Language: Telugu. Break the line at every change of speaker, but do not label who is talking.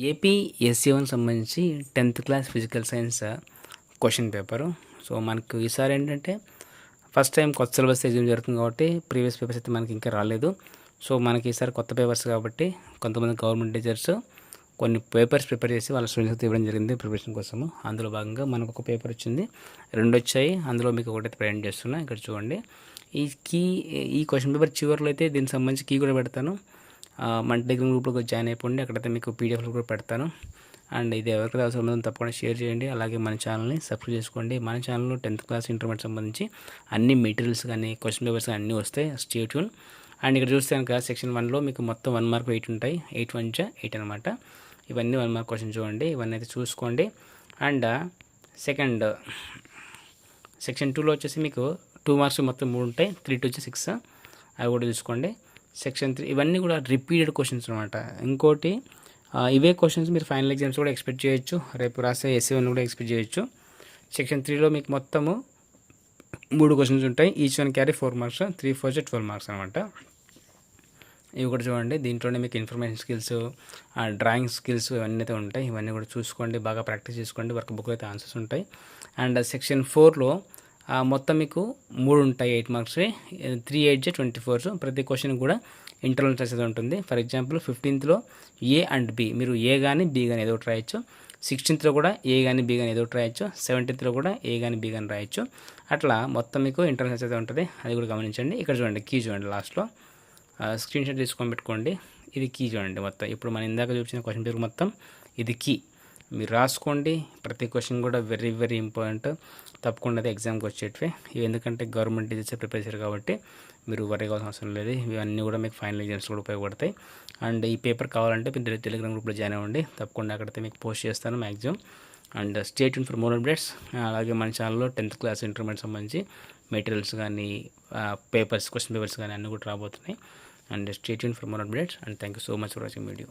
ఏపీ ఎస్సీ1 సంబంధించి 10th class physical science question paper. So మనకు ఈసారి ఏంటంటే ఫస్ట్ టైం కొత్త సిలబస్ ఎగ్జామ్ జరుగుతుంది కాబట్టి ప్రీవియస్ పేపర్స్ అయితే మనకి ఇంకా రాలేదు. సో మనకి ఈసారి కొత్త పేపర్స్ కాబట్టి కొంతమంది గవర్నమెంట్ టీచర్స్ కొన్ని పేపర్స్ ప్రిపేర్ చేసి వాళ్ళ స్టూడెంట్స్కి ఇవ్వడం జరిగింది ప్రిపరేషన్ కోసము. అందులో భాగంగా మనకు ఒక పేపర్ వచ్చింది, 2 వచ్చాయి. అందులో మీకు ఒకటైతే ప్రజెంట్ చేస్తున్నా. ఇక్కడ చూడండి, ఈ క్వశ్చన్ పేపర్ చివరిలో అయితే దీనికి సంబంధించి కీ కూడా పెడతాను. మన టెలిగ్రామ్ గ్రూప్లో జాయిన్ అయిపోండి, అక్కడైతే మీకు పీడిఎఫ్లు కూడా పెడతాను. అండ్ ఇది ఎవరికైతే అవసరం ఉందో తప్పకుండా షేర్ చేయండి. అలాగే మన ఛానల్ని సబ్స్క్రైబ్ చేసుకోండి. మన ఛానల్లో 10th క్లాస్ ఇంటర్మీడియట్ సంబంధించి అన్ని మెటీరియల్స్ కానీ క్వశ్చన్ పేపర్స్ కానీ అన్నీ వస్తాయి. Stay tune. అండ్ ఇక్కడ చూస్తే కనుక సెక్షన్ 1లో మీకు మొత్తం 1 మార్క్ 8 ఉంటాయి. 8 1 8 అనమాట. ఇవన్నీ 1 మార్క్ క్వశ్చన్ చూడండి, ఇవన్నీ అయితే చూసుకోండి. అండ్ సెక్షన్ 2లో వచ్చేసి మీకు 2 మార్క్స్ మొత్తం 3 ఉంటాయి. 3 2 వచ్చి 6, అవి కూడా చూసుకోండి. సెక్షన్ 3 ఇవన్నీ కూడా రిపీటెడ్ క్వశ్చన్స్ అనమాట. ఇంకోటి ఇవే క్వశ్చన్స్ మీరు ఫైనల్ ఎగ్జామ్స్ కూడా ఎక్స్పెక్ట్ చేయొచ్చు, రేపు రాసే ఎస్సీ1 కూడా ఎక్స్పెక్ట్ చేయొచ్చు. సెక్షన్ 3లో మీకు మొత్తము 3 క్వశ్చన్స్ ఉంటాయి. Each one carry 4 marks, 3 4 12 marks అనమాట. ఇవి కూడా చూడండి. దీంట్లోనే మీకు ఇన్ఫర్మేషన్ స్కిల్స్, డ్రాయింగ్ స్కిల్స్ ఇవన్నీ అయితే ఉంటాయి. ఇవన్నీ కూడా చూసుకోండి, బాగా ప్రాక్టీస్ చేసుకోండి. వర్క్ బుక్లో అయితే ఆన్సర్స్ ఉంటాయి. అండ్ సెక్షన్ 4లో మొత్తం మీకు 3 ఉంటాయి, 8 మార్క్స్, 3 8 24. ప్రతి క్వశ్చన్ కూడా ఇంటర్నల్ టెస్ట్ అయితే ఉంటుంది. ఫర్ ఎగ్జాంపుల్ 15thలో ఏ అండ్ బి, మీరు ఏ కానీ బి కానీ ఏదో ఒకటి రాయొచ్చు. 16thలో కూడా ఏ కానీ బి కానీ ఏదో ఒకటి రాయొచ్చు. 17thలో కూడా ఏ కానీ బి కానీ రాయొచ్చు. అట్లా మొత్తం మీకు ఇంటర్నల్ టెస్ట్ అయితే ఉంటుంది, అది కూడా గమనించండి. ఇక్కడ చూడండి, కీ చూడండి, లాస్ట్లో స్క్రీన్ షాట్ తీసుకొని పెట్టుకోండి. ఇది కీ చూడండి మొత్తం. ఇప్పుడు మనం ఇందాక చూపించిన క్వశ్చన్ పేపర్ మొత్తం ఇది కీ, మీరు రాసుకోండి. ప్రతి క్వశ్చన్ కూడా వెరీ వెరీ ఇంపార్టెంట్, తప్పకుండా అది ఎగ్జామ్కి వచ్చేటివే. ఇవి ఎందుకంటే గవర్నమెంట్ టీచర్స్ ప్రిపేర్ చేశారు కాబట్టి మీరు వరీ కావాల్సిన అవసరం లేదు. ఇవన్నీ కూడా మీకు ఫైనల్ ఎగ్జామ్స్ కూడా ఉపయోగపడతాయి. అండ్ ఈ పేపర్ కావాలంటే మీరు టెలిగ్రామ్ గ్రూప్లో జాయిన్ అవ్వండి, తప్పకుండా అక్కడైతే మీకు పోస్ట్ చేస్తాను maximum. And stay tune for more updates. అలాగే మన ఛానల్లో 10th క్లాస్ ఇంటర్మీడియట్ సంబంధించి మెటీరియల్స్ కానీ పేపర్స్, క్వశ్చన్ పేపర్స్ కానీ అన్నీ కూడా రాబోతున్నాయి. And stay tune for more updates. And thank you so much for watching video.